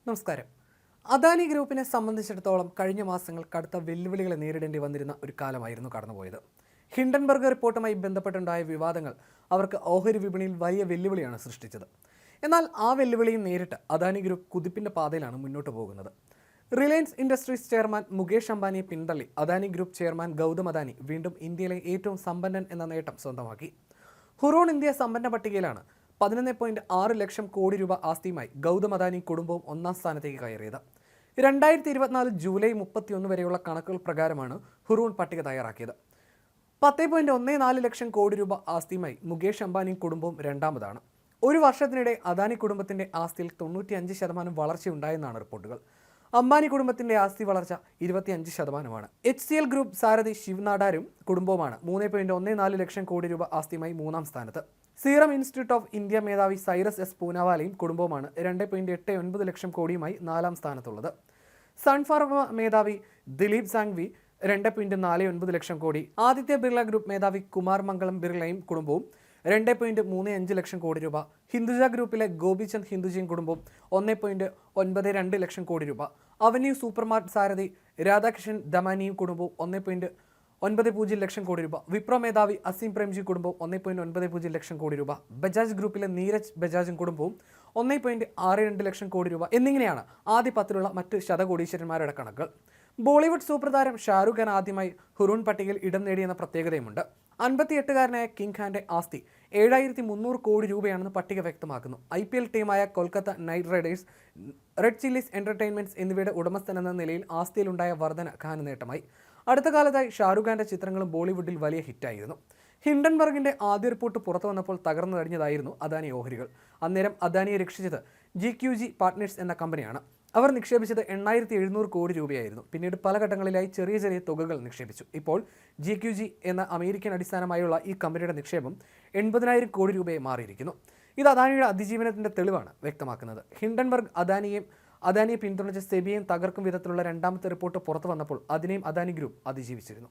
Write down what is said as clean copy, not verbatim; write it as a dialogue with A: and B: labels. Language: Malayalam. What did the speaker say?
A: നമസ്കാരം. അദാനി ഗ്രൂപ്പിനെ സംബന്ധിച്ചിടത്തോളം കഴിഞ്ഞ മാസങ്ങൾ കടുത്ത വെല്ലുവിളികളെ നേരിടേണ്ടി വന്നിരുന്ന ഒരു കാലമായിരുന്നു കടന്നുപോയത്. ഹിൻഡൻബർഗ് റിപ്പോർട്ടുമായി ബന്ധപ്പെട്ടുണ്ടായ വിവാദങ്ങൾ അവർക്ക് ഓഹരി വിപണിയിൽ വലിയ വെല്ലുവിളിയാണ് സൃഷ്ടിച്ചത്. എന്നാൽ ആ വെല്ലുവിളിയും നേരിട്ട് അദാനി ഗ്രൂപ്പ് കുതിപ്പിന്റെ പാതയിലാണ് മുന്നോട്ട് പോകുന്നത്. റിലയൻസ് ഇൻഡസ്ട്രീസ് ചെയർമാൻ മുകേഷ് അംബാനിയെ പിന്തള്ളി അദാനി ഗ്രൂപ്പ് ചെയർമാൻ ഗൗതം അദാനി വീണ്ടും ഇന്ത്യയിലെ ഏറ്റവും സമ്പന്നൻ എന്ന നേട്ടം സ്വന്തമാക്കി. ഹുറൂൺ ഇന്ത്യ സമ്പന്ന പട്ടികയിലാണ് 11.6 ലക്ഷം കോടി രൂപ ആസ്തിയുമായി ഗൗതം അദാനി കുടുംബവും ഒന്നാം സ്ഥാനത്തേക്ക് കയറിയത്. 2024 ജൂലൈ 31 വരെയുള്ള കണക്കുകൾ പ്രകാരമാണ് ഹുറൂൺ പട്ടിക തയ്യാറാക്കിയത്. 10.14 ലക്ഷം കോടി രൂപ ആസ്തിയുമായി മുകേഷ് അംബാനി കുടുംബവും രണ്ടാമതാണ്. ഒരു വർഷത്തിനിടെ അദാനി കുടുംബത്തിന്റെ ആസ്തിയിൽ 95% വളർച്ചയുണ്ടായെന്നാണ് റിപ്പോർട്ടുകൾ. അംബാനി കുടുംബത്തിന്റെ ആസ്തി വളർച്ച 25%. HCL ഗ്രൂപ്പ് സാരഥി ശിവ് നാടാരും കുടുംബവുമാണ് 3.14 ലക്ഷം കോടി രൂപ ആസ്തിയുമായി മൂന്നാം സ്ഥാനത്ത്. സീറം ഇൻസ്റ്റിറ്റ്യൂട്ട് ഓഫ് ഇന്ത്യ മേധാവി സൈറസ് എസ് പൂനാവാലയും കുടുംബവുമാണ് 2.89 ലക്ഷം കോടിയുമായി നാലാം സ്ഥാനത്തുള്ളത്. സൺഫാർമ മേധാവി ദിലീപ് സാങ്വി 2.49 ലക്ഷം കോടി. ആദിത്യ ബിർള ഗ്രൂപ്പ് മേധാവി കുമാർ മംഗളം ബിർളയും കുടുംബവും 2.35 ലക്ഷം കോടി രൂപ. ഹിന്ദുജ ഗ്രൂപ്പിലെ ഗോപിചന്ദ് ഹിന്ദുജിയും കുടുംബവും 1.92 ലക്ഷം കോടി രൂപ. അവന്യൂ സൂപ്പർമാർട്ട് സാരഥി രാധാകൃഷ്ണൻ ദമാനിയും കുടുംബവും 1.90 ലക്ഷം കോടി രൂപ. വിപ്രോ മേധാവി അസീം പ്രേംജി കുടുംബവും 1.90 ലക്ഷം കോടി രൂപ. ബജാജ് ഗ്രൂപ്പിലെ നീരജ് ബജാജും കുടുംബവും 1.62 ലക്ഷം കോടി രൂപ. എന്നിങ്ങനെയാണ് ആദ്യ 10 മറ്റ് ശതകോടീശ്വരന്മാരുടെ കണക്കുകൾ. ബോളിവുഡ് സൂപ്പർ താരം ഷാരൂഖ് ഖാൻ ആദ്യമായി ഹുറൂൺ പട്ടികയിൽ ഇടം നേടിയെന്ന പ്രത്യേകതയുമുണ്ട്. 58-കാരനായ കിങ് ഖാന്റെ ആസ്തി 7300 കോടി രൂപയാണെന്ന് പട്ടിക വ്യക്തമാക്കുന്നു. IPL ടീമായ Kolkata night Riders, red chillies entertainments എന്നിവയുടെ ഉടമസ്ഥൻ എന്ന നിലയിൽ ആസ്തിയിലുണ്ടായ വർധന ഖാന് നേട്ടമായി. അടുത്ത കാലത്തായി ഷാരൂഖ് ഖാന്റെ ചിത്രങ്ങളും ബോളിവുഡിൽ വലിയ ഹിറ്റായിരുന്നു. ഹിൻഡൻബർഗിന്റെ ആദ്യ റിപ്പോർട്ട് പുറത്തു വന്നപ്പോൾ തകർന്നു കഴിഞ്ഞതായിരുന്നു അദാനി ഓഹരികൾ. അന്നേരം അദാനിയെ രക്ഷിച്ചത് GQG പാർട്ട്നേഴ്സ് എന്ന കമ്പനിയാണ്. അവർ നിക്ഷേപിച്ചത് 8700 കോടി രൂപയായിരുന്നു. പിന്നീട് പല ഘട്ടങ്ങളിലായി ചെറിയ ചെറിയ തുകകൾ നിക്ഷേപിച്ചു. ഇപ്പോൾ GQG എന്ന അമേരിക്കൻ അടിസ്ഥാനമായുള്ള ഈ കമ്പനിയുടെ നിക്ഷേപം 80,000 കോടി രൂപയെ മാറിയിരിക്കുന്നു. ഇത് അദാനിയുടെ അതിജീവനത്തിന്റെ തെളിവാണ് വ്യക്തമാക്കുന്നത്. ഹിൻഡൻബർഗ് അദാനിയെ പിന്തുണച്ച സെബിയെയും തകർക്കും വിധത്തിലുള്ള രണ്ടാമത്തെ റിപ്പോർട്ട് പുറത്തു വന്നപ്പോൾ അതിനെയും അദാനി ഗ്രൂപ്പ് അതിജീവിച്ചിരുന്നു.